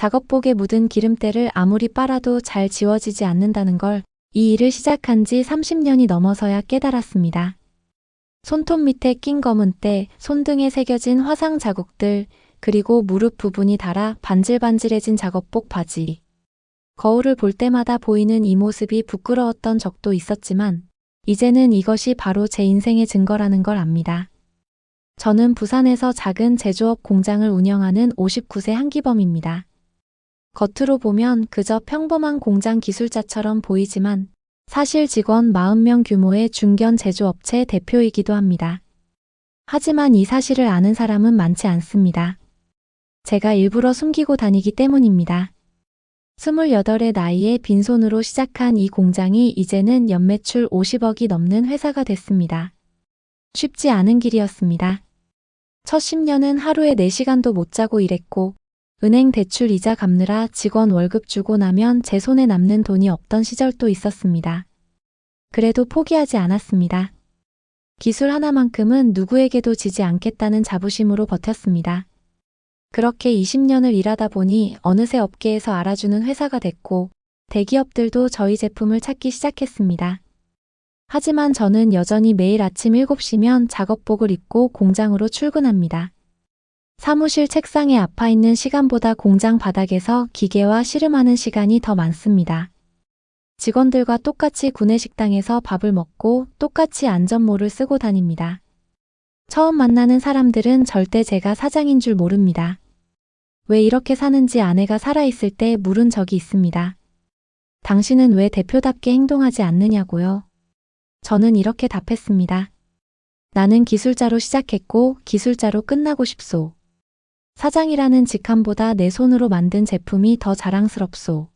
작업복에 묻은 기름때를 아무리 빨아도 잘 지워지지 않는다는 걸 이 일을 시작한 지 30년이 넘어서야 깨달았습니다. 손톱 밑에 낀 검은 때, 손등에 새겨진 화상 자국들, 그리고 무릎 부분이 닳아 반질반질해진 작업복 바지. 거울을 볼 때마다 보이는 이 모습이 부끄러웠던 적도 있었지만 이제는 이것이 바로 제 인생의 증거라는 걸 압니다. 저는 부산에서 작은 제조업 공장을 운영하는 59세 한기범입니다. 겉으로 보면 그저 평범한 공장 기술자처럼 보이지만 사실 직원 40명 규모의 중견 제조업체 대표이기도 합니다. 하지만 이 사실을 아는 사람은 많지 않습니다. 제가 일부러 숨기고 다니기 때문입니다. 28의 나이에 빈손으로 시작한 이 공장이 이제는 연매출 50억이 넘는 회사가 됐습니다. 쉽지 않은 길이었습니다. 첫 10년은 하루에 4시간도 못 자고 일했고 은행 대출 이자 갚느라 직원 월급 주고 나면 제 손에 남는 돈이 없던 시절도 있었습니다. 그래도 포기하지 않았습니다. 기술 하나만큼은 누구에게도 지지 않겠다는 자부심으로 버텼습니다. 그렇게 20년을 일하다 보니 어느새 업계에서 알아주는 회사가 됐고 대기업들도 저희 제품을 찾기 시작했습니다. 하지만 저는 여전히 매일 아침 7시면 작업복을 입고 공장으로 출근합니다. 사무실 책상에 아파 있는 시간보다 공장 바닥에서 기계와 씨름하는 시간이 더 많습니다. 직원들과 똑같이 구내식당에서 밥을 먹고 똑같이 안전모를 쓰고 다닙니다. 처음 만나는 사람들은 절대 제가 사장인 줄 모릅니다. 왜 이렇게 사는지 아내가 살아있을 때 물은 적이 있습니다. 당신은 왜 대표답게 행동하지 않느냐고요? 저는 이렇게 답했습니다. 나는 기술자로 시작했고 기술자로 끝나고 싶소. 사장이라는 직함보다 내 손으로 만든 제품이 더 자랑스럽소.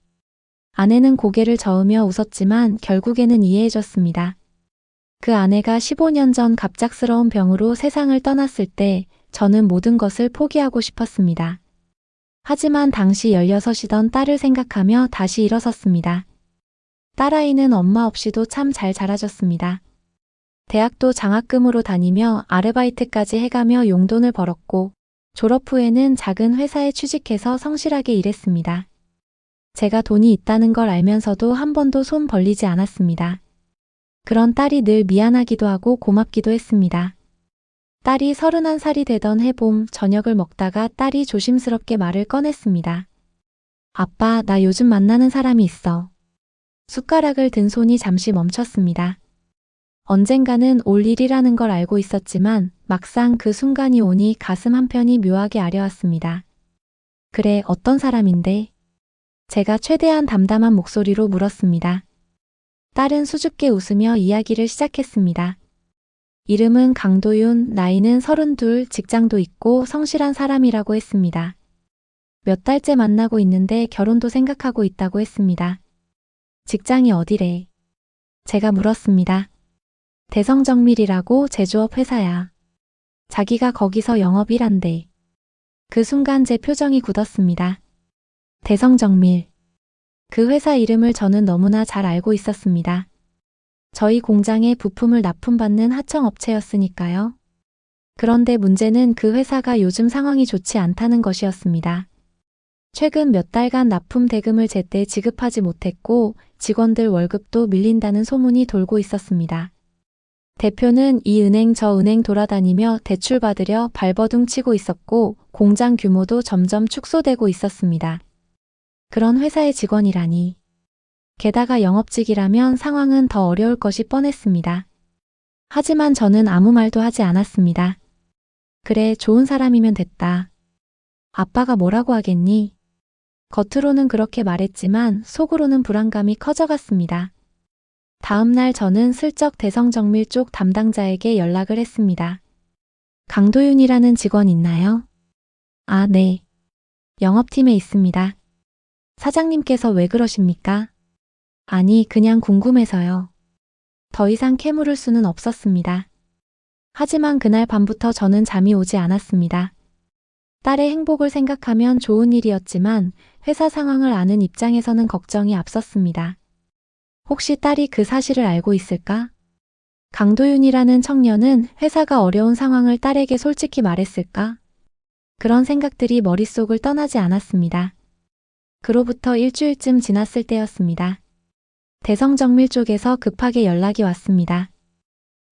아내는 고개를 저으며 웃었지만 결국에는 이해해줬습니다. 그 아내가 15년 전 갑작스러운 병으로 세상을 떠났을 때 저는 모든 것을 포기하고 싶었습니다. 하지만 당시 16이던 딸을 생각하며 다시 일어섰습니다. 딸아이는 엄마 없이도 참 잘 자라줬습니다. 대학도 장학금으로 다니며 아르바이트까지 해가며 용돈을 벌었고 졸업 후에는 작은 회사에 취직해서 성실하게 일했습니다. 제가 돈이 있다는 걸 알면서도 한 번도 손 벌리지 않았습니다. 그런 딸이 늘 미안하기도 하고 고맙기도 했습니다. 딸이 31살이 되던 해봄 저녁을 먹다가 딸이 조심스럽게 말을 꺼냈습니다. 아빠, 나 요즘 만나는 사람이 있어. 숟가락을 든 손이 잠시 멈췄습니다. 언젠가는 올 일이라는 걸 알고 있었지만 막상 그 순간이 오니 가슴 한편이 묘하게 아려왔습니다. 그래, 어떤 사람인데? 제가 최대한 담담한 목소리로 물었습니다. 딸은 수줍게 웃으며 이야기를 시작했습니다. 이름은 강도윤, 나이는 32, 직장도 있고 성실한 사람이라고 했습니다. 몇 달째 만나고 있는데 결혼도 생각하고 있다고 했습니다. 직장이 어디래? 제가 물었습니다. 대성정밀이라고 제조업 회사야. 자기가 거기서 영업 1한대. 그 순간 제 표정이 굳었습니다. 대성정밀. 그 회사 이름을 저는 너무나 잘 알고 있었습니다. 저희 공장에 부품을 납품받는 하청업체였으니까요. 그런데 문제는 그 회사가 요즘 상황이 좋지 않다는 것이었습니다. 최근 몇 달간 납품 대금을 제때 지급하지 못했고 직원들 월급도 밀린다는 소문이 돌고 있었습니다. 대표는 이 은행 저 은행 돌아다니며 대출 받으려 발버둥 치고 있었고 공장 규모도 점점 축소되고 있었습니다. 그런 회사의 직원이라니. 게다가 영업직이라면 상황은 더 어려울 것이 뻔했습니다. 하지만 저는 아무 말도 하지 않았습니다. 그래, 좋은 사람이면 됐다. 아빠가 뭐라고 하겠니? 겉으로는 그렇게 말했지만 속으로는 불안감이 커져갔습니다. 다음 날 저는 슬쩍 대성정밀 쪽 담당자에게 연락을 했습니다. 강도윤이라는 직원 있나요? 아, 네. 영업팀에 있습니다. 사장님께서 왜 그러십니까? 아니, 그냥 궁금해서요. 더 이상 캐물을 수는 없었습니다. 하지만 그날 밤부터 저는 잠이 오지 않았습니다. 딸의 행복을 생각하면 좋은 일이었지만 회사 상황을 아는 입장에서는 걱정이 앞섰습니다. 혹시 딸이 그 사실을 알고 있을까? 강도윤이라는 청년은 회사가 어려운 상황을 딸에게 솔직히 말했을까? 그런 생각들이 머릿속을 떠나지 않았습니다. 그로부터 일주일쯤 지났을 때였습니다. 대성정밀 쪽에서 급하게 연락이 왔습니다.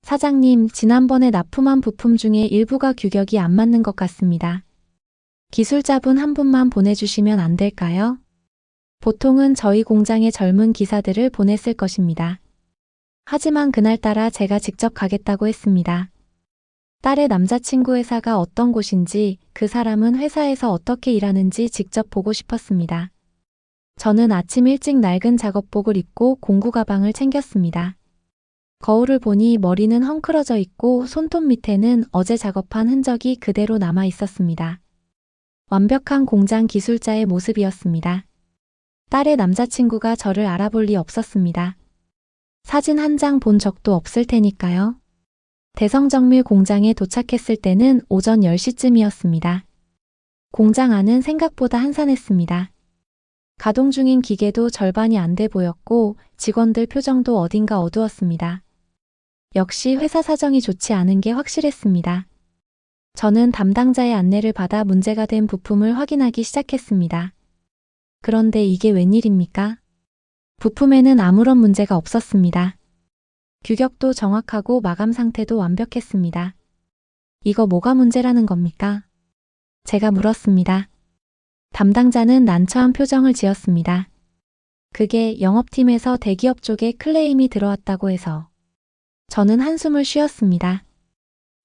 사장님, 지난번에 납품한 부품 중에 일부가 규격이 안 맞는 것 같습니다. 기술자분 한 분만 보내주시면 안 될까요? 보통은 저희 공장의 젊은 기사들을 보냈을 것입니다. 하지만 그날따라 제가 직접 가겠다고 했습니다. 딸의 남자친구 회사가 어떤 곳인지, 그 사람은 회사에서 어떻게 일하는지 직접 보고 싶었습니다. 저는 아침 일찍 낡은 작업복을 입고 공구 가방을 챙겼습니다. 거울을 보니 머리는 헝클어져 있고 손톱 밑에는 어제 작업한 흔적이 그대로 남아 있었습니다. 완벽한 공장 기술자의 모습이었습니다. 딸의 남자친구가 저를 알아볼 리 없었습니다. 사진 한 장 본 적도 없을 테니까요. 대성정밀 공장에 도착했을 때는 오전 10시쯤이었습니다. 공장 안은 생각보다 한산했습니다. 가동 중인 기계도 절반이 안 돼 보였고 직원들 표정도 어딘가 어두웠습니다. 역시 회사 사정이 좋지 않은 게 확실했습니다. 저는 담당자의 안내를 받아 문제가 된 부품을 확인하기 시작했습니다. 그런데 이게 웬일입니까? 부품에는 아무런 문제가 없었습니다. 규격도 정확하고 마감 상태도 완벽했습니다. 이거 뭐가 문제라는 겁니까? 제가 물었습니다. 담당자는 난처한 표정을 지었습니다. 그게 영업팀에서 대기업 쪽에 클레임이 들어왔다고 해서. 저는 한숨을 쉬었습니다.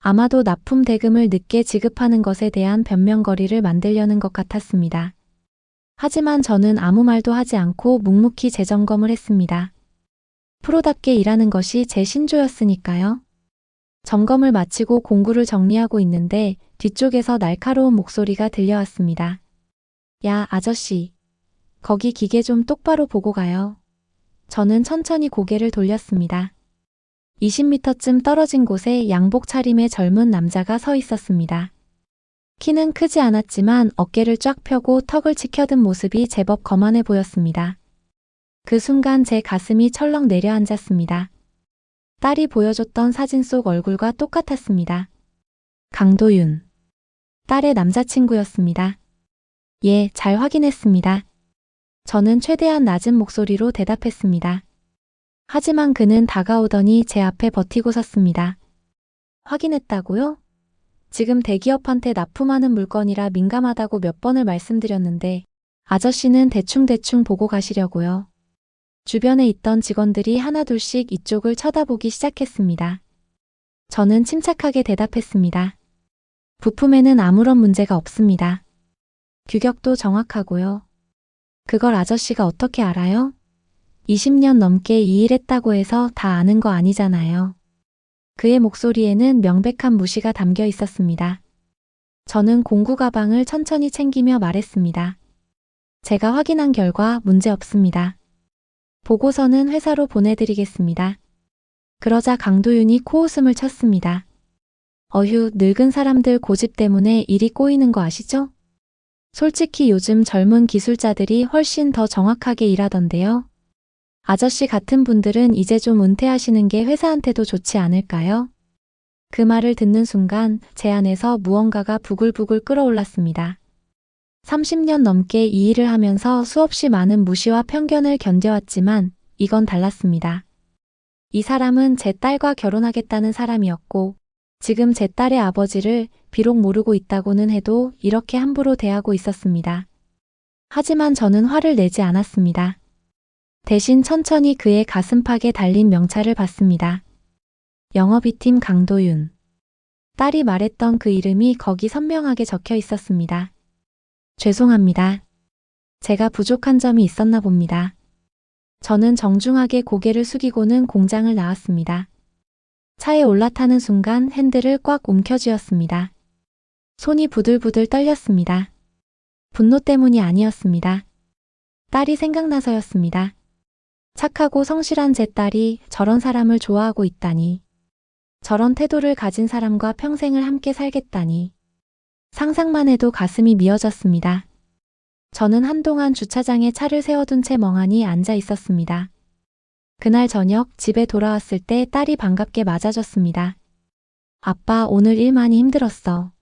아마도 납품 대금을 늦게 지급하는 것에 대한 변명거리를 만들려는 것 같았습니다. 하지만 저는 아무 말도 하지 않고 묵묵히 재점검을 했습니다. 프로답게 일하는 것이 제 신조였으니까요. 점검을 마치고 공구를 정리하고 있는데 뒤쪽에서 날카로운 목소리가 들려왔습니다. 야, 아저씨. 거기 기계 좀 똑바로 보고 가요. 저는 천천히 고개를 돌렸습니다. 20m쯤 떨어진 곳에 양복 차림의 젊은 남자가 서 있었습니다. 키는 크지 않았지만 어깨를 쫙 펴고 턱을 치켜든 모습이 제법 거만해 보였습니다. 그 순간 제 가슴이 철렁 내려앉았습니다. 딸이 보여줬던 사진 속 얼굴과 똑같았습니다. 강도윤. 딸의 남자친구였습니다. 예, 잘 확인했습니다. 저는 최대한 낮은 목소리로 대답했습니다. 하지만 그는 다가오더니 제 앞에 버티고 섰습니다. 확인했다고요? 지금 대기업한테 납품하는 물건이라 민감하다고 몇 번을 말씀드렸는데 아저씨는 대충대충 보고 가시려고요. 주변에 있던 직원들이 하나둘씩 이쪽을 쳐다보기 시작했습니다. 저는 침착하게 대답했습니다. 부품에는 아무런 문제가 없습니다. 규격도 정확하고요. 그걸 아저씨가 어떻게 알아요? 20년 넘게 이 일 했다고 해서 다 아는 거 아니잖아요. 그의 목소리에는 명백한 무시가 담겨 있었습니다. 저는 공구 가방을 천천히 챙기며 말했습니다. 제가 확인한 결과 문제 없습니다. 보고서는 회사로 보내드리겠습니다. 그러자 강도윤이 코웃음을 쳤습니다. 어휴, 늙은 사람들 고집 때문에 일이 꼬이는 거 아시죠? 솔직히 요즘 젊은 기술자들이 훨씬 더 정확하게 일하던데요. 아저씨 같은 분들은 이제 좀 은퇴하시는 게 회사한테도 좋지 않을까요? 그 말을 듣는 순간 제 안에서 무언가가 부글부글 끓어올랐습니다. 30년 넘게 이 일을 하면서 수없이 많은 무시와 편견을 견뎌왔지만 이건 달랐습니다. 이 사람은 제 딸과 결혼하겠다는 사람이었고 지금 제 딸의 아버지를 비록 모르고 있다고는 해도 이렇게 함부로 대하고 있었습니다. 하지만 저는 화를 내지 않았습니다. 대신 천천히 그의 가슴팍에 달린 명찰을 봤습니다. 영업이팀 강도윤. 딸이 말했던 그 이름이 거기 선명하게 적혀 있었습니다. 죄송합니다. 제가 부족한 점이 있었나 봅니다. 저는 정중하게 고개를 숙이고는 공장을 나왔습니다. 차에 올라타는 순간 핸들을 꽉 움켜쥐었습니다. 손이 부들부들 떨렸습니다. 분노 때문이 아니었습니다. 딸이 생각나서였습니다. 착하고 성실한 제 딸이 저런 사람을 좋아하고 있다니. 저런 태도를 가진 사람과 평생을 함께 살겠다니. 상상만 해도 가슴이 미어졌습니다. 저는 한동안 주차장에 차를 세워둔 채 멍하니 앉아 있었습니다. 그날 저녁 집에 돌아왔을 때 딸이 반갑게 맞아줬습니다. 아빠, 오늘 일 많이 힘들었어.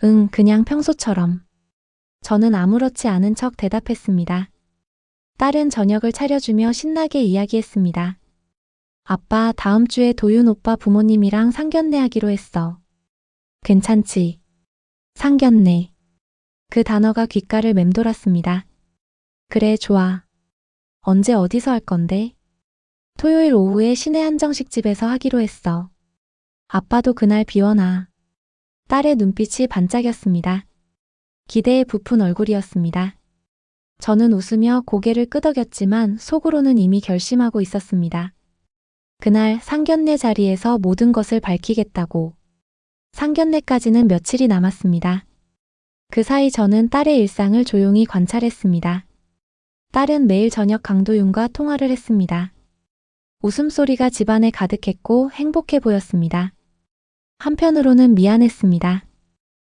응, 그냥 평소처럼. 저는 아무렇지 않은 척 대답했습니다. 딸은 저녁을 차려주며 신나게 이야기했습니다. 아빠, 다음 주에 도윤 오빠 부모님이랑 상견례 하기로 했어. 괜찮지? 상견례. 그 단어가 귓가를 맴돌았습니다. 그래, 좋아. 언제 어디서 할 건데? 토요일 오후에 시내 한정식 집에서 하기로 했어. 아빠도 그날 비워놔. 딸의 눈빛이 반짝였습니다. 기대에 부푼 얼굴이었습니다. 저는 웃으며 고개를 끄덕였지만 속으로는 이미 결심하고 있었습니다. 그날 상견례 자리에서 모든 것을 밝히겠다고. 상견례까지는 며칠이 남았습니다. 그 사이 저는 딸의 일상을 조용히 관찰했습니다. 딸은 매일 저녁 강도윤과 통화를 했습니다. 웃음소리가 집안에 가득했고 행복해 보였습니다. 한편으로는 미안했습니다.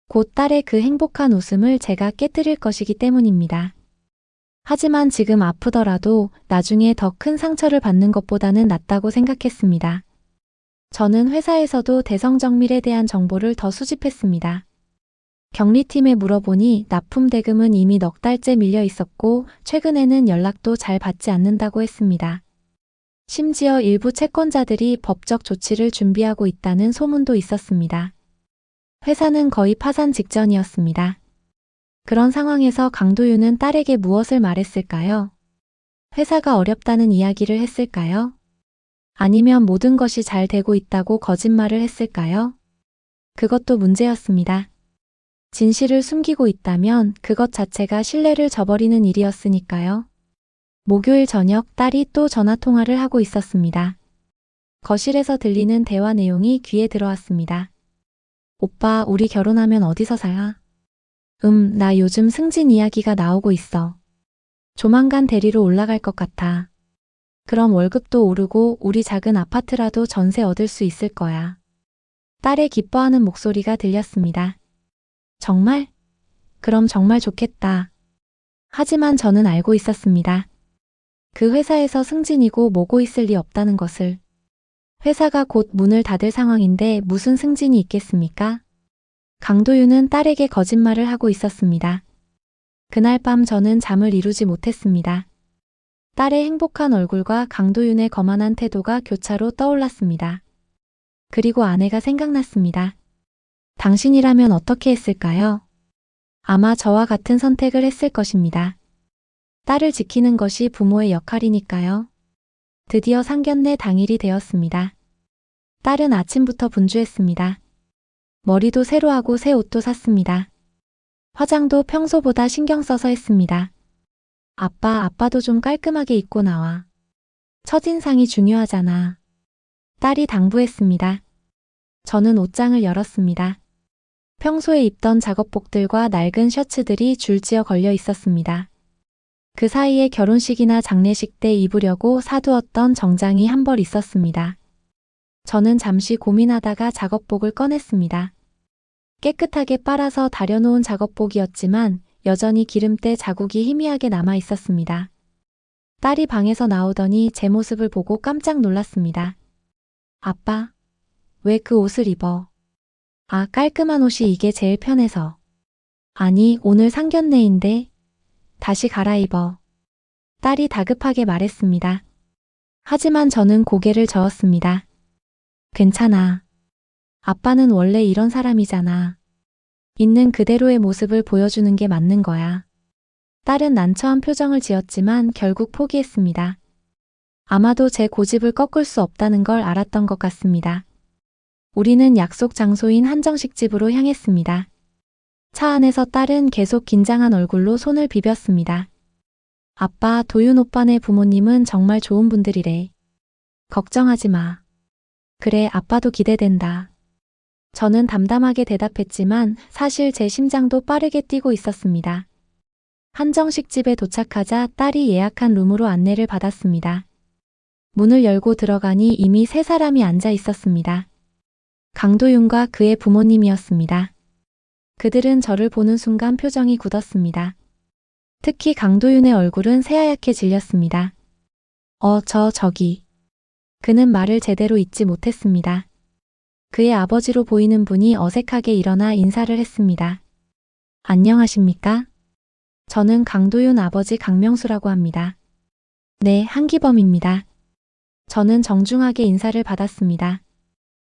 곧 딸의 그 행복한 웃음을 제가 깨뜨릴 것이기 때문입니다. 하지만 지금 아프더라도 나중에 더 큰 상처를 받는 것보다는 낫다고 생각했습니다. 저는 회사에서도 대성정밀에 대한 정보를 더 수집했습니다. 격리팀에 물어보니 납품 대금은 이미 넉 달째 밀려 있었고 최근에는 연락도 잘 받지 않는다고 했습니다. 심지어 일부 채권자들이 법적 조치를 준비하고 있다는 소문도 있었습니다. 회사는 거의 파산 직전이었습니다. 그런 상황에서 강도윤은 딸에게 무엇을 말했을까요? 회사가 어렵다는 이야기를 했을까요? 아니면 모든 것이 잘 되고 있다고 거짓말을 했을까요? 그것도 문제였습니다. 진실을 숨기고 있다면 그것 자체가 신뢰를 저버리는 일이었으니까요. 목요일 저녁 딸이 또 전화통화를 하고 있었습니다. 거실에서 들리는 대화 내용이 귀에 들어왔습니다. 오빠, 우리 결혼하면 어디서 살아? 나 요즘 승진 이야기가 나오고 있어. 조만간 대리로 올라갈 것 같아. 그럼 월급도 오르고 우리 작은 아파트라도 전세 얻을 수 있을 거야. 딸의 기뻐하는 목소리가 들렸습니다. 정말? 그럼 정말 좋겠다. 하지만 저는 알고 있었습니다. 그 회사에서 승진이고 뭐고 있을 리 없다는 것을. 회사가 곧 문을 닫을 상황인데 무슨 승진이 있겠습니까? 강도윤은 딸에게 거짓말을 하고 있었습니다. 그날 밤 저는 잠을 이루지 못했습니다. 딸의 행복한 얼굴과 강도윤의 거만한 태도가 교차로 떠올랐습니다. 그리고 아내가 생각났습니다. 당신이라면 어떻게 했을까요? 아마 저와 같은 선택을 했을 것입니다. 딸을 지키는 것이 부모의 역할이니까요. 드디어 상견례 당일이 되었습니다. 딸은 아침부터 분주했습니다. 머리도 새로 하고 새 옷도 샀습니다. 화장도 평소보다 신경 써서 했습니다. 아빠도 좀 깔끔하게 입고 나와. 첫인상이 중요하잖아. 딸이 당부했습니다. 저는 옷장을 열었습니다. 평소에 입던 작업복들과 낡은 셔츠들이 줄지어 걸려 있었습니다. 그 사이에 결혼식이나 장례식 때 입으려고 사두었던 정장이 한 벌 있었습니다. 저는 잠시 고민하다가 작업복을 꺼냈습니다. 깨끗하게 빨아서 다려놓은 작업복이었지만 여전히 기름때 자국이 희미하게 남아 있었습니다. 딸이 방에서 나오더니 제 모습을 보고 깜짝 놀랐습니다. 아빠, 왜 그 옷을 입어? 아, 깔끔한 옷이 이게 제일 편해서. 아니, 오늘 상견례인데. 다시 갈아입어. 딸이 다급하게 말했습니다. 하지만 저는 고개를 저었습니다. 괜찮아. 아빠는 원래 이런 사람이잖아. 있는 그대로의 모습을 보여주는 게 맞는 거야. 딸은 난처한 표정을 지었지만 결국 포기했습니다. 아마도 제 고집을 꺾을 수 없다는 걸 알았던 것 같습니다. 우리는 약속 장소인 한정식 집으로 향했습니다. 차 안에서 딸은 계속 긴장한 얼굴로 손을 비볐습니다. 아빠, 도윤 오빠네 부모님은 정말 좋은 분들이래. 걱정하지 마. 그래, 아빠도 기대된다. 저는 담담하게 대답했지만 사실 제 심장도 빠르게 뛰고 있었습니다. 한정식 집에 도착하자 딸이 예약한 룸으로 안내를 받았습니다. 문을 열고 들어가니 이미 세 사람이 앉아 있었습니다. 강도윤과 그의 부모님이었습니다. 그들은 저를 보는 순간 표정이 굳었습니다. 특히 강도윤의 얼굴은 새하얗게 질렸습니다. 저기. 그는 말을 제대로 잇지 못했습니다. 그의 아버지로 보이는 분이 어색하게 일어나 인사를 했습니다. 안녕하십니까? 저는 강도윤 아버지 강명수라고 합니다. 네, 한기범입니다. 저는 정중하게 인사를 받았습니다.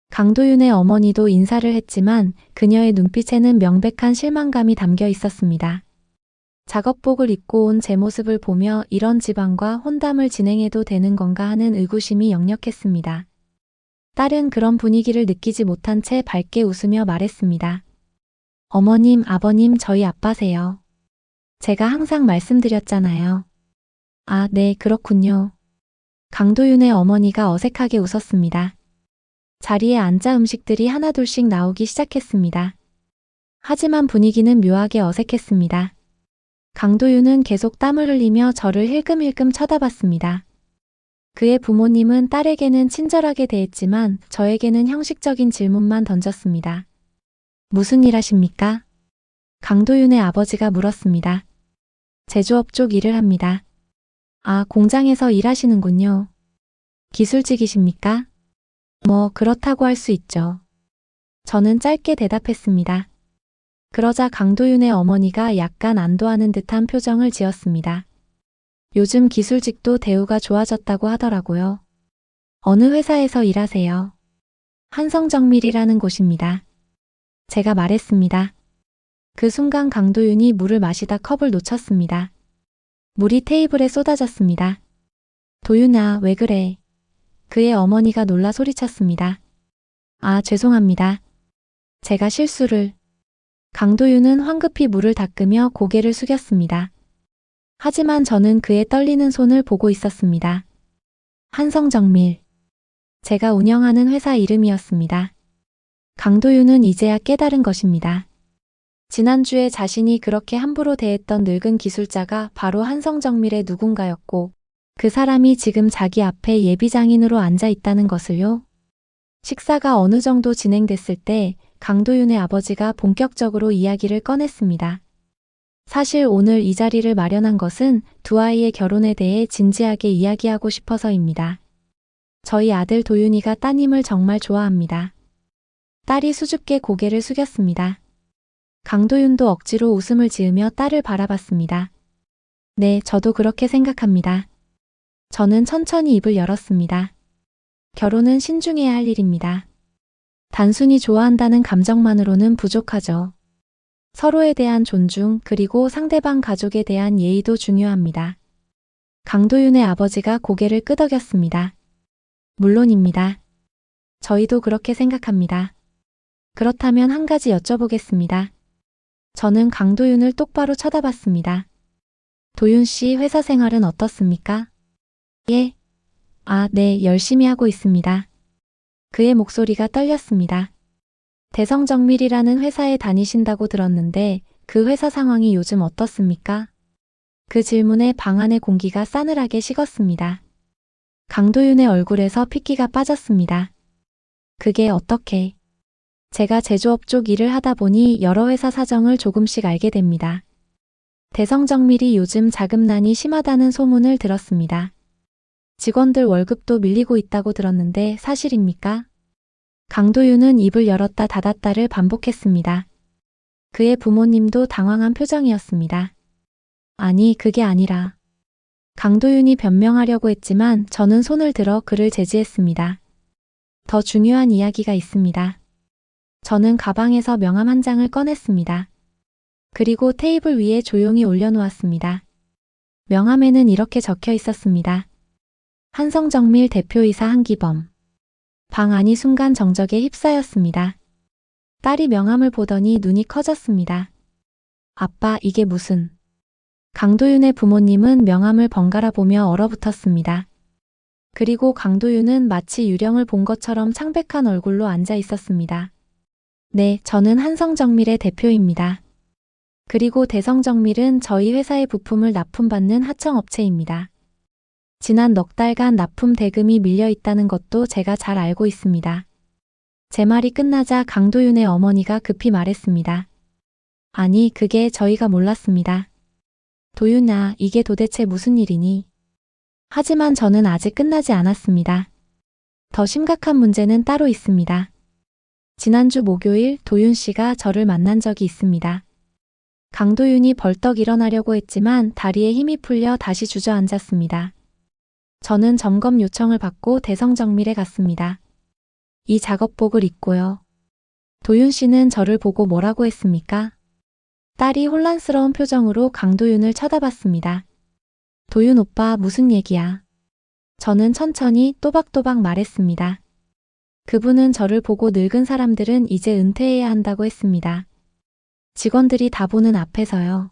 강도윤의 어머니도 인사를 했지만 그녀의 눈빛에는 명백한 실망감이 담겨 있었습니다. 작업복을 입고 온 제 모습을 보며 이런 집안과 혼담을 진행해도 되는 건가 하는 의구심이 역력했습니다. 딸은 그런 분위기를 느끼지 못한 채 밝게 웃으며 말했습니다. 어머님, 아버님, 저희 아빠세요. 제가 항상 말씀드렸잖아요. 아, 네, 그렇군요. 강도윤의 어머니가 어색하게 웃었습니다. 자리에 앉아 음식들이 하나둘씩 나오기 시작했습니다. 하지만 분위기는 묘하게 어색했습니다. 강도윤은 계속 땀을 흘리며 저를 힐끔힐끔 쳐다봤습니다. 그의 부모님은 딸에게는 친절하게 대했지만 저에게는 형식적인 질문만 던졌습니다. 무슨 일 하십니까? 강도윤의 아버지가 물었습니다. 제조업 쪽 일을 합니다. 아, 공장에서 일하시는군요. 기술직이십니까? 뭐, 그렇다고 할 수 있죠. 저는 짧게 대답했습니다. 그러자 강도윤의 어머니가 약간 안도하는 듯한 표정을 지었습니다. 요즘 기술직도 대우가 좋아졌다고 하더라고요. 어느 회사에서 일하세요? 한성정밀이라는 곳입니다. 제가 말했습니다. 그 순간 강도윤이 물을 마시다 컵을 놓쳤습니다. 물이 테이블에 쏟아졌습니다. 도윤아, 왜 그래? 그의 어머니가 놀라 소리쳤습니다. 아, 죄송합니다. 제가 실수를. 강도윤은 황급히 물을 닦으며 고개를 숙였습니다. 하지만 저는 그의 떨리는 손을 보고 있었습니다. 한성정밀. 제가 운영하는 회사 이름이었습니다. 강도윤은 이제야 깨달은 것입니다. 지난주에 자신이 그렇게 함부로 대했던 늙은 기술자가 바로 한성정밀의 누군가였고 그 사람이 지금 자기 앞에 예비장인으로 앉아 있다는 것을요. 식사가 어느 정도 진행됐을 때 강도윤의 아버지가 본격적으로 이야기를 꺼냈습니다. 사실 오늘 이 자리를 마련한 것은 두 아이의 결혼에 대해 진지하게 이야기하고 싶어서입니다. 저희 아들 도윤이가 따님을 정말 좋아합니다. 딸이 수줍게 고개를 숙였습니다. 강도윤도 억지로 웃음을 지으며 딸을 바라봤습니다. 네, 저도 그렇게 생각합니다. 저는 천천히 입을 열었습니다. 결혼은 신중해야 할 일입니다. 단순히 좋아한다는 감정만으로는 부족하죠. 서로에 대한 존중 그리고 상대방 가족에 대한 예의도 중요합니다. 강도윤의 아버지가 고개를 끄덕였습니다. 물론입니다. 저희도 그렇게 생각합니다. 그렇다면 한 가지 여쭤보겠습니다. 저는 강도윤을 똑바로 쳐다봤습니다. 도윤 씨 회사 생활은 어떻습니까? 예. 아, 네, 열심히 하고 있습니다. 그의 목소리가 떨렸습니다. 대성정밀이라는 회사에 다니신다고 들었는데 그 회사 상황이 요즘 어떻습니까? 그 질문에 방 안의 공기가 싸늘하게 식었습니다. 강도윤의 얼굴에서 핏기가 빠졌습니다. 그게 어떻게? 제가 제조업 쪽 일을 하다 보니 여러 회사 사정을 조금씩 알게 됩니다. 대성정밀이 요즘 자금난이 심하다는 소문을 들었습니다. 직원들 월급도 밀리고 있다고 들었는데 사실입니까? 강도윤은 입을 열었다 닫았다를 반복했습니다. 그의 부모님도 당황한 표정이었습니다. 아니, 그게 아니라. 강도윤이 변명하려고 했지만 저는 손을 들어 그를 제지했습니다. 더 중요한 이야기가 있습니다. 저는 가방에서 명함 한 장을 꺼냈습니다. 그리고 테이블 위에 조용히 올려놓았습니다. 명함에는 이렇게 적혀 있었습니다. 한성정밀 대표이사 한기범. 방 안이 순간 정적에 휩싸였습니다. 딸이 명함을 보더니 눈이 커졌습니다. 아빠, 이게 무슨... 강도윤의 부모님은 명함을 번갈아 보며 얼어붙었습니다. 그리고 강도윤은 마치 유령을 본 것처럼 창백한 얼굴로 앉아 있었습니다. 네, 저는 한성정밀의 대표입니다. 그리고 대성정밀은 저희 회사의 부품을 납품받는 하청업체입니다. 지난 넉 달간 납품 대금이 밀려 있다는 것도 제가 잘 알고 있습니다. 제 말이 끝나자 강도윤의 어머니가 급히 말했습니다. 아니, 그게 저희가 몰랐습니다. 도윤아, 이게 도대체 무슨 일이니? 하지만 저는 아직 끝나지 않았습니다. 더 심각한 문제는 따로 있습니다. 지난주 목요일 도윤 씨가 저를 만난 적이 있습니다. 강도윤이 벌떡 일어나려고 했지만 다리에 힘이 풀려 다시 주저앉았습니다. 저는 점검 요청을 받고 대성정밀에 갔습니다. 이 작업복을 입고요. 도윤 씨는 저를 보고 뭐라고 했습니까? 딸이 혼란스러운 표정으로 강도윤을 쳐다봤습니다. 도윤 오빠 무슨 얘기야? 저는 천천히 또박또박 말했습니다. 그분은 저를 보고 늙은 사람들은 이제 은퇴해야 한다고 했습니다. 직원들이 다 보는 앞에서요.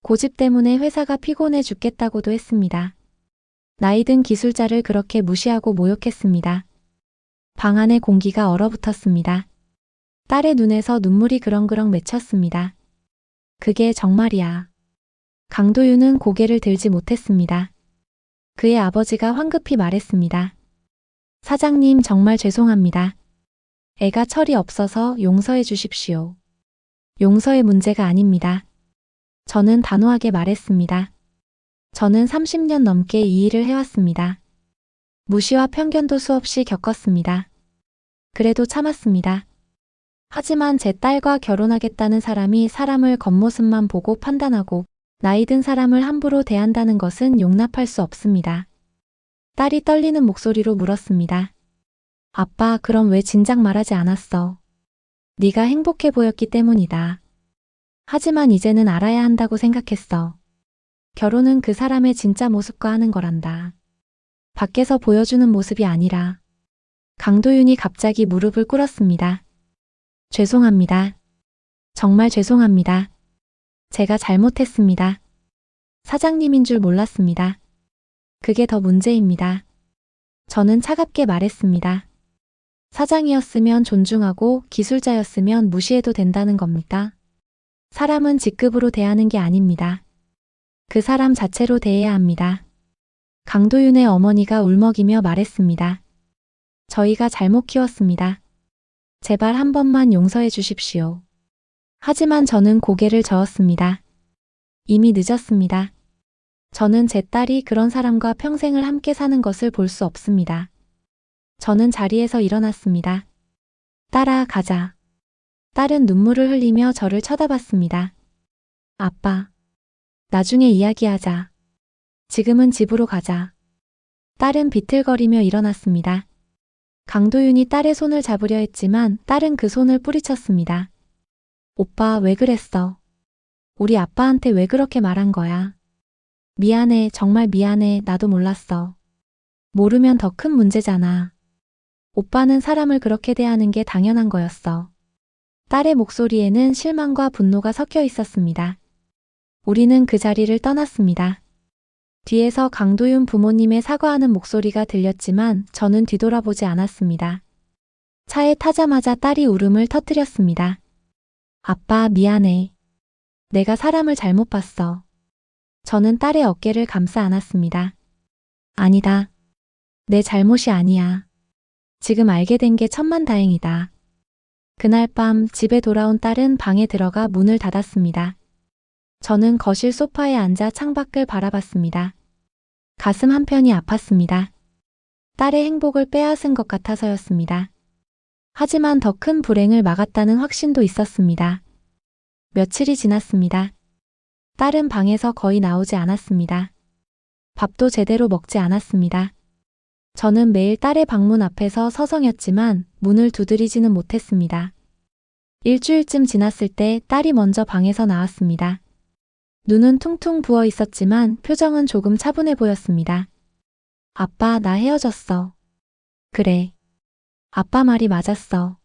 고집 때문에 회사가 피곤해 죽겠다고도 했습니다. 나이든 기술자를 그렇게 무시하고 모욕했습니다. 방 안의 공기가 얼어붙었습니다. 딸의 눈에서 눈물이 그렁그렁 맺혔습니다. 그게 정말이야. 강도윤은 고개를 들지 못했습니다. 그의 아버지가 황급히 말했습니다. 사장님 정말 죄송합니다. 애가 철이 없어서 용서해 주십시오. 용서의 문제가 아닙니다. 저는 단호하게 말했습니다. 저는 30년 넘게 이 일을 해왔습니다. 무시와 편견도 수없이 겪었습니다. 그래도 참았습니다. 하지만 제 딸과 결혼하겠다는 사람이 사람을 겉모습만 보고 판단하고 나이 든 사람을 함부로 대한다는 것은 용납할 수 없습니다. 딸이 떨리는 목소리로 물었습니다. 아빠, 그럼 왜 진작 말하지 않았어? 네가 행복해 보였기 때문이다. 하지만 이제는 알아야 한다고 생각했어. 결혼은 그 사람의 진짜 모습과 하는 거란다. 밖에서 보여주는 모습이 아니라. 강도윤이 갑자기 무릎을 꿇었습니다. 죄송합니다. 정말 죄송합니다. 제가 잘못했습니다. 사장님인 줄 몰랐습니다. 그게 더 문제입니다. 저는 차갑게 말했습니다. 사장이었으면 존중하고 기술자였으면 무시해도 된다는 겁니까? 사람은 직급으로 대하는 게 아닙니다. 그 사람 자체로 대해야 합니다. 강도윤의 어머니가 울먹이며 말했습니다. 저희가 잘못 키웠습니다. 제발 한 번만 용서해 주십시오. 하지만 저는 고개를 저었습니다. 이미 늦었습니다. 저는 제 딸이 그런 사람과 평생을 함께 사는 것을 볼 수 없습니다. 저는 자리에서 일어났습니다. 딸아, 가자. 딸은 눈물을 흘리며 저를 쳐다봤습니다. 아빠, 나중에 이야기하자. 지금은 집으로 가자. 딸은 비틀거리며 일어났습니다. 강도윤이 딸의 손을 잡으려 했지만 딸은 그 손을 뿌리쳤습니다. 오빠, 왜 그랬어? 우리 아빠한테 왜 그렇게 말한 거야? 미안해, 정말 미안해, 나도 몰랐어. 모르면 더 큰 문제잖아. 오빠는 사람을 그렇게 대하는 게 당연한 거였어. 딸의 목소리에는 실망과 분노가 섞여 있었습니다. 우리는 그 자리를 떠났습니다. 뒤에서 강도윤 부모님의 사과하는 목소리가 들렸지만 저는 뒤돌아보지 않았습니다. 차에 타자마자 딸이 울음을 터뜨렸습니다. 아빠, 미안해. 내가 사람을 잘못 봤어. 저는 딸의 어깨를 감싸 안았습니다. 아니다. 내 잘못이 아니야. 지금 알게 된 게 천만다행이다. 그날 밤 집에 돌아온 딸은 방에 들어가 문을 닫았습니다. 저는 거실 소파에 앉아 창밖을 바라봤습니다. 가슴 한편이 아팠습니다. 딸의 행복을 빼앗은 것 같아서였습니다. 하지만 더 큰 불행을 막았다는 확신도 있었습니다. 며칠이 지났습니다. 딸은 방에서 거의 나오지 않았습니다. 밥도 제대로 먹지 않았습니다. 저는 매일 딸의 방문 앞에서 서성였지만 문을 두드리지는 못했습니다. 일주일쯤 지났을 때 딸이 먼저 방에서 나왔습니다. 눈은 퉁퉁 부어 있었지만 표정은 조금 차분해 보였습니다. 아빠, 나 헤어졌어. 그래. 아빠 말이 맞았어.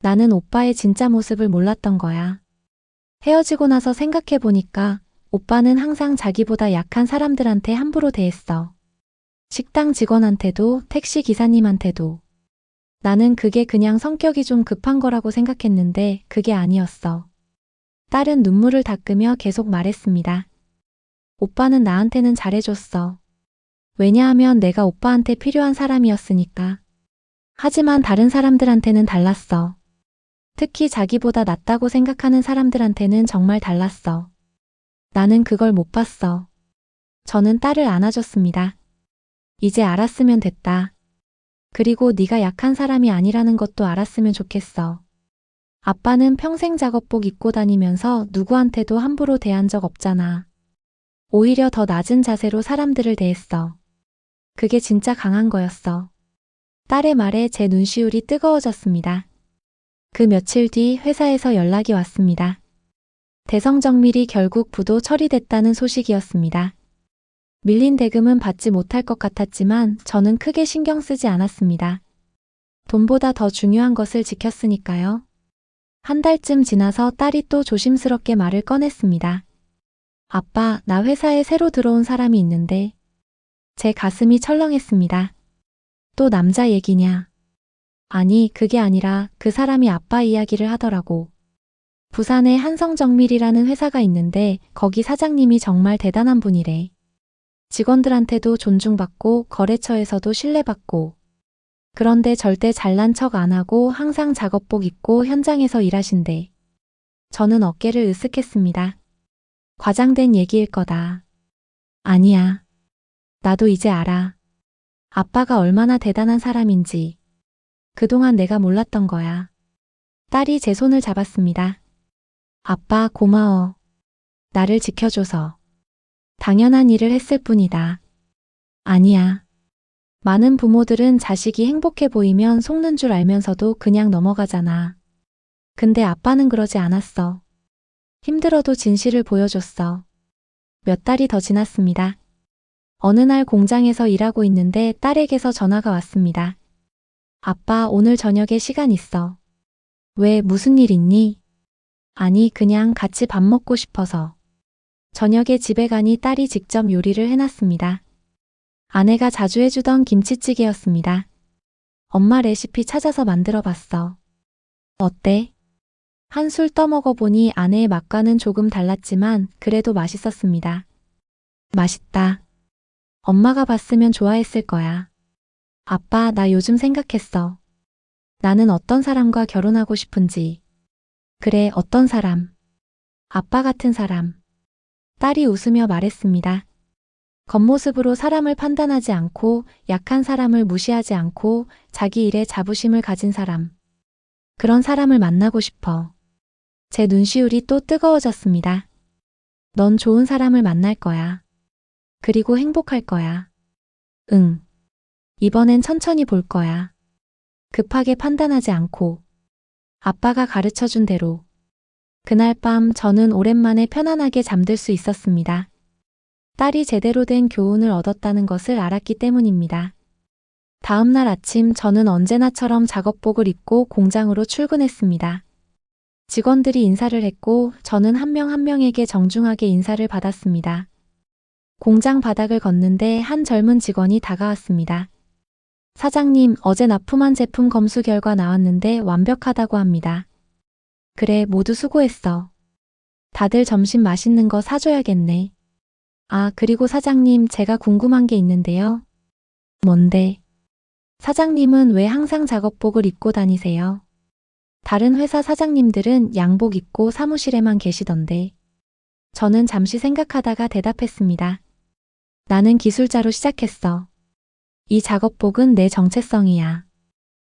나는 오빠의 진짜 모습을 몰랐던 거야. 헤어지고 나서 생각해 보니까 오빠는 항상 자기보다 약한 사람들한테 함부로 대했어. 식당 직원한테도 택시 기사님한테도. 나는 그게 그냥 성격이 좀 급한 거라고 생각했는데 그게 아니었어. 딸은 눈물을 닦으며 계속 말했습니다. 오빠는 나한테는 잘해줬어. 왜냐하면 내가 오빠한테 필요한 사람이었으니까. 하지만 다른 사람들한테는 달랐어. 특히 자기보다 낫다고 생각하는 사람들한테는 정말 달랐어. 나는 그걸 못 봤어. 저는 딸을 안아줬습니다. 이제 알았으면 됐다. 그리고 네가 약한 사람이 아니라는 것도 알았으면 좋겠어. 아빠는 평생 작업복 입고 다니면서 누구한테도 함부로 대한 적 없잖아. 오히려 더 낮은 자세로 사람들을 대했어. 그게 진짜 강한 거였어. 딸의 말에 제 눈시울이 뜨거워졌습니다. 그 며칠 뒤 회사에서 연락이 왔습니다. 대성정밀이 결국 부도 처리됐다는 소식이었습니다. 밀린 대금은 받지 못할 것 같았지만 저는 크게 신경 쓰지 않았습니다. 돈보다 더 중요한 것을 지켰으니까요. 한 달쯤 지나서 딸이 또 조심스럽게 말을 꺼냈습니다. 아빠, 나 회사에 새로 들어온 사람이 있는데. 제 가슴이 철렁했습니다. 또 남자 얘기냐? 아니, 그게 아니라 그 사람이 아빠 이야기를 하더라고. 부산에 한성정밀이라는 회사가 있는데 거기 사장님이 정말 대단한 분이래. 직원들한테도 존중받고 거래처에서도 신뢰받고. 그런데 절대 잘난 척 안 하고 항상 작업복 입고 현장에서 일하신대. 저는 어깨를 으쓱했습니다. 과장된 얘기일 거다. 아니야. 나도 이제 알아. 아빠가 얼마나 대단한 사람인지. 그동안 내가 몰랐던 거야. 딸이 제 손을 잡았습니다. 아빠, 고마워. 나를 지켜줘서. 당연한 일을 했을 뿐이다. 아니야. 많은 부모들은 자식이 행복해 보이면 속는 줄 알면서도 그냥 넘어가잖아. 근데 아빠는 그러지 않았어. 힘들어도 진실을 보여줬어. 몇 달이 더 지났습니다. 어느 날 공장에서 일하고 있는데 딸에게서 전화가 왔습니다. 아빠, 오늘 저녁에 시간 있어. 왜, 무슨 일 있니? 아니, 그냥 같이 밥 먹고 싶어서. 저녁에 집에 가니 딸이 직접 요리를 해놨습니다. 아내가 자주 해주던 김치찌개였습니다. 엄마 레시피 찾아서 만들어봤어. 어때? 한술 떠먹어보니 아내의 맛과는 조금 달랐지만 그래도 맛있었습니다. 맛있다. 엄마가 봤으면 좋아했을 거야. 아빠, 나 요즘 생각했어. 나는 어떤 사람과 결혼하고 싶은지. 그래, 어떤 사람? 아빠 같은 사람. 딸이 웃으며 말했습니다. 겉모습으로 사람을 판단하지 않고 약한 사람을 무시하지 않고 자기 일에 자부심을 가진 사람. 그런 사람을 만나고 싶어. 제 눈시울이 또 뜨거워졌습니다. 넌 좋은 사람을 만날 거야. 그리고 행복할 거야. 응. 이번엔 천천히 볼 거야. 급하게 판단하지 않고. 아빠가 가르쳐준 대로. 그날 밤 저는 오랜만에 편안하게 잠들 수 있었습니다. 딸이 제대로 된 교훈을 얻었다는 것을 알았기 때문입니다. 다음 날 아침 저는 언제나처럼 작업복을 입고 공장으로 출근했습니다. 직원들이 인사를 했고 저는 한 명 한 명에게 정중하게 인사를 받았습니다. 공장 바닥을 걷는데 한 젊은 직원이 다가왔습니다. 사장님, 어제 납품한 제품 검수 결과 나왔는데 완벽하다고 합니다. 그래, 모두 수고했어. 다들 점심 맛있는 거 사줘야겠네. 아, 그리고 사장님, 제가 궁금한 게 있는데요. 뭔데? 사장님은 왜 항상 작업복을 입고 다니세요? 다른 회사 사장님들은 양복 입고 사무실에만 계시던데. 저는 잠시 생각하다가 대답했습니다. 나는 기술자로 시작했어. 이 작업복은 내 정체성이야.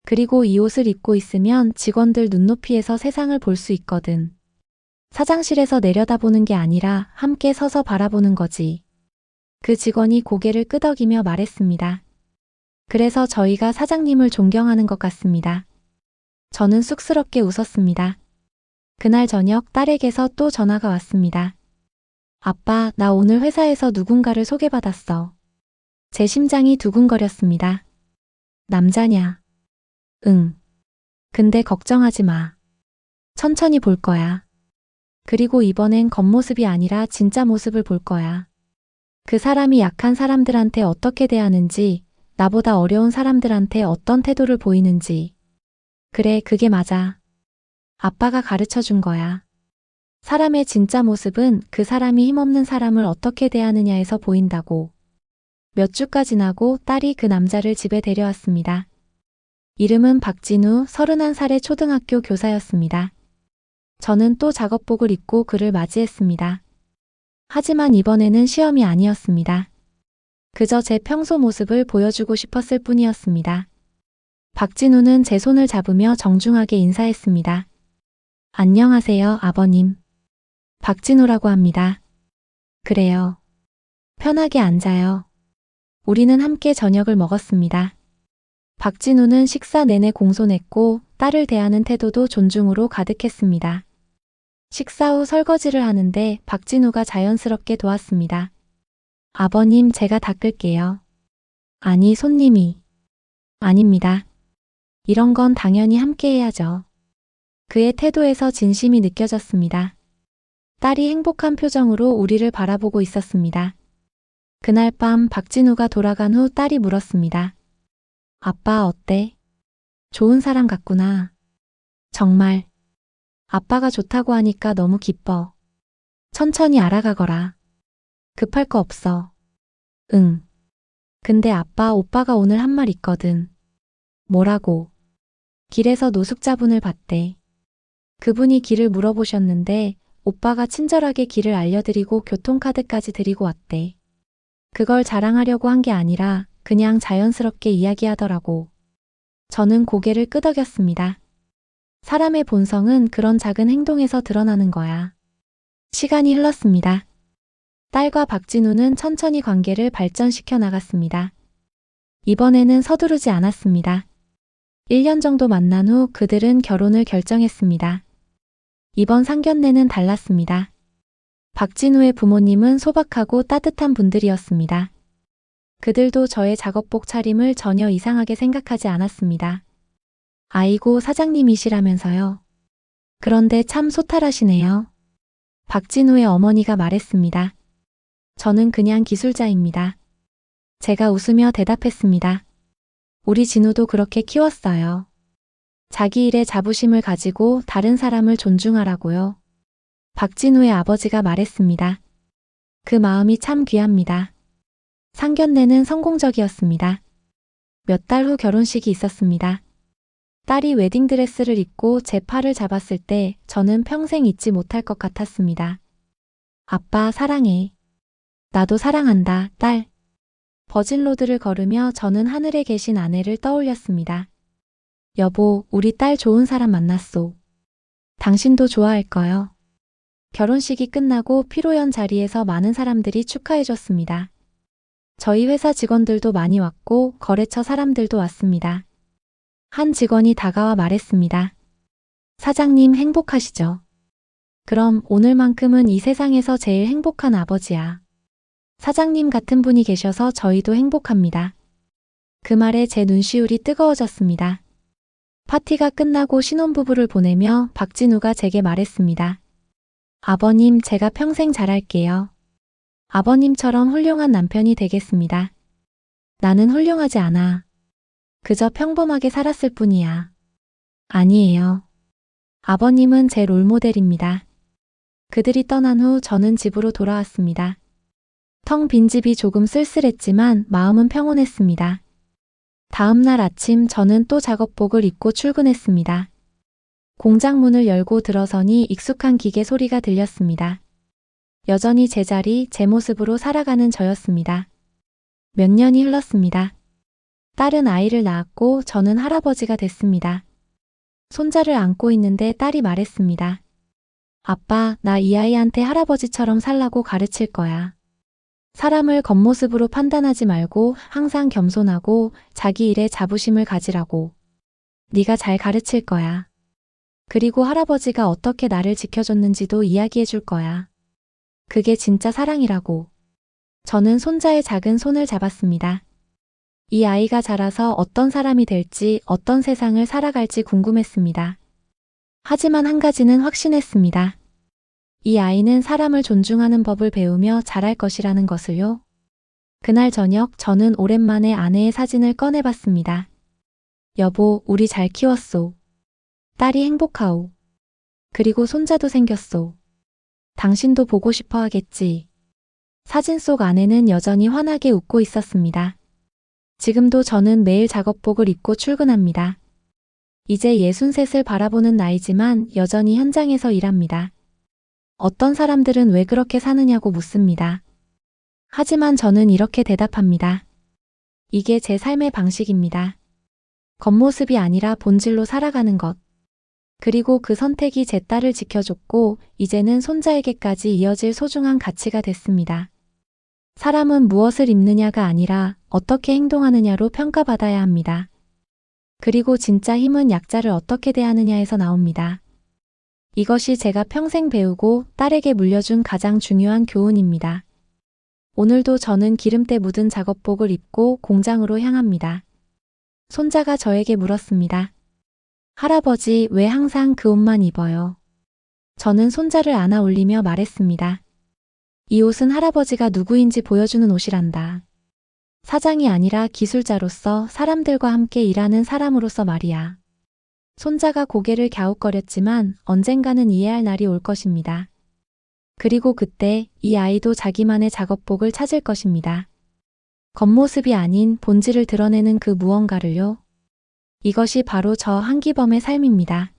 그리고 이 옷을 입고 있으면 직원들 눈높이에서 세상을 볼 수 있거든. 사장실에서 내려다보는 게 아니라 함께 서서 바라보는 거지. 그 직원이 고개를 끄덕이며 말했습니다. 그래서 저희가 사장님을 존경하는 것 같습니다. 저는 쑥스럽게 웃었습니다. 그날 저녁 딸에게서 또 전화가 왔습니다. 아빠, 나 오늘 회사에서 누군가를 소개받았어. 제 심장이 두근거렸습니다. 남자냐? 응. 근데 걱정하지 마. 천천히 볼 거야. 그리고 이번엔 겉모습이 아니라 진짜 모습을 볼 거야. 그 사람이 약한 사람들한테 어떻게 대하는지, 나보다 어려운 사람들한테 어떤 태도를 보이는지. 그래, 그게 맞아. 아빠가 가르쳐 준 거야. 사람의 진짜 모습은 그 사람이 힘없는 사람을 어떻게 대하느냐에서 보인다고. 몇 주가 지나고 딸이 그 남자를 집에 데려왔습니다. 이름은 박진우, 31살의 초등학교 교사였습니다. 저는 또 작업복을 입고 그를 맞이했습니다. 하지만 이번에는 시험이 아니었습니다. 그저 제 평소 모습을 보여주고 싶었을 뿐이었습니다. 박진우는 제 손을 잡으며 정중하게 인사했습니다. 안녕하세요, 아버님. 박진우라고 합니다. 그래요. 편하게 앉아요. 우리는 함께 저녁을 먹었습니다. 박진우는 식사 내내 공손했고 딸을 대하는 태도도 존중으로 가득했습니다. 식사 후 설거지를 하는데 박진우가 자연스럽게 도왔습니다. 아버님, 제가 닦을게요. 아니, 손님이. 아닙니다. 이런 건 당연히 함께 해야죠. 그의 태도에서 진심이 느껴졌습니다. 딸이 행복한 표정으로 우리를 바라보고 있었습니다. 그날 밤 박진우가 돌아간 후 딸이 물었습니다. 아빠 어때? 좋은 사람 같구나. 정말. 아빠가 좋다고 하니까 너무 기뻐. 천천히 알아가거라. 급할 거 없어. 응. 근데 아빠, 오빠가 오늘 한 말 있거든. 뭐라고? 길에서 노숙자분을 봤대. 그분이 길을 물어보셨는데 오빠가 친절하게 길을 알려드리고 교통카드까지 드리고 왔대. 그걸 자랑하려고 한 게 아니라 그냥 자연스럽게 이야기하더라고. 저는 고개를 끄덕였습니다. 사람의 본성은 그런 작은 행동에서 드러나는 거야. 시간이 흘렀습니다. 딸과 박진우는 천천히 관계를 발전시켜 나갔습니다. 이번에는 서두르지 않았습니다. 1년 정도 만난 후 그들은 결혼을 결정했습니다. 이번 상견례는 달랐습니다. 박진우의 부모님은 소박하고 따뜻한 분들이었습니다. 그들도 저의 작업복 차림을 전혀 이상하게 생각하지 않았습니다. 아이고, 사장님이시라면서요. 그런데 참 소탈하시네요. 박진우의 어머니가 말했습니다. 저는 그냥 기술자입니다. 제가 웃으며 대답했습니다. 우리 진우도 그렇게 키웠어요. 자기 일에 자부심을 가지고 다른 사람을 존중하라고요. 박진우의 아버지가 말했습니다. 그 마음이 참 귀합니다. 상견례는 성공적이었습니다. 몇 달 후 결혼식이 있었습니다. 딸이 웨딩드레스를 입고 제 팔을 잡았을 때 저는 평생 잊지 못할 것 같았습니다. 아빠, 사랑해. 나도 사랑한다, 딸. 버진로드를 걸으며 저는 하늘에 계신 아내를 떠올렸습니다. 여보, 우리 딸 좋은 사람 만났소. 당신도 좋아할 거요. 결혼식이 끝나고 피로연 자리에서 많은 사람들이 축하해줬습니다. 저희 회사 직원들도 많이 왔고 거래처 사람들도 왔습니다. 한 직원이 다가와 말했습니다. 사장님 행복하시죠? 그럼 오늘만큼은 이 세상에서 제일 행복한 아버지야. 사장님 같은 분이 계셔서 저희도 행복합니다. 그 말에 제 눈시울이 뜨거워졌습니다. 파티가 끝나고 신혼부부를 보내며 박진우가 제게 말했습니다. 아버님, 제가 평생 잘할게요. 아버님처럼 훌륭한 남편이 되겠습니다. 나는 훌륭하지 않아. 그저 평범하게 살았을 뿐이야. 아니에요. 아버님은 제 롤모델입니다. 그들이 떠난 후 저는 집으로 돌아왔습니다. 텅 빈 집이 조금 쓸쓸했지만 마음은 평온했습니다. 다음 날 아침 저는 또 작업복을 입고 출근했습니다. 공장 문을 열고 들어서니 익숙한 기계 소리가 들렸습니다. 여전히 제자리, 제 모습으로 살아가는 저였습니다. 몇 년이 흘렀습니다. 딸은 아이를 낳았고 저는 할아버지가 됐습니다. 손자를 안고 있는데 딸이 말했습니다. 아빠, 나 이 아이한테 할아버지처럼 살라고 가르칠 거야. 사람을 겉모습으로 판단하지 말고 항상 겸손하고 자기 일에 자부심을 가지라고. 네가 잘 가르칠 거야. 그리고 할아버지가 어떻게 나를 지켜줬는지도 이야기해 줄 거야. 그게 진짜 사랑이라고. 저는 손자의 작은 손을 잡았습니다. 이 아이가 자라서 어떤 사람이 될지, 어떤 세상을 살아갈지 궁금했습니다. 하지만 한 가지는 확신했습니다. 이 아이는 사람을 존중하는 법을 배우며 자랄 것이라는 것을요. 그날 저녁 저는 오랜만에 아내의 사진을 꺼내봤습니다. 여보, 우리 잘 키웠소. 딸이 행복하오. 그리고 손자도 생겼소. 당신도 보고 싶어 하겠지. 사진 속 아내는 여전히 환하게 웃고 있었습니다. 지금도 저는 매일 작업복을 입고 출근합니다. 이제 63을 바라보는 나이지만 여전히 현장에서 일합니다. 어떤 사람들은 왜 그렇게 사느냐고 묻습니다. 하지만 저는 이렇게 대답합니다. 이게 제 삶의 방식입니다. 겉모습이 아니라 본질로 살아가는 것. 그리고 그 선택이 제 딸을 지켜줬고 이제는 손자에게까지 이어질 소중한 가치가 됐습니다. 사람은 무엇을 입느냐가 아니라 어떻게 행동하느냐로 평가받아야 합니다. 그리고 진짜 힘은 약자를 어떻게 대하느냐에서 나옵니다. 이것이 제가 평생 배우고 딸에게 물려준 가장 중요한 교훈입니다. 오늘도 저는 기름때 묻은 작업복을 입고 공장으로 향합니다. 손자가 저에게 물었습니다. 할아버지, 왜 항상 그 옷만 입어요? 저는 손자를 안아 올리며 말했습니다. 이 옷은 할아버지가 누구인지 보여주는 옷이란다. 사장이 아니라 기술자로서 사람들과 함께 일하는 사람으로서 말이야. 손자가 고개를 갸웃거렸지만 언젠가는 이해할 날이 올 것입니다. 그리고 그때 이 아이도 자기만의 작업복을 찾을 것입니다. 겉모습이 아닌 본질을 드러내는 그 무언가를요. 이것이 바로 저 한기범의 삶입니다.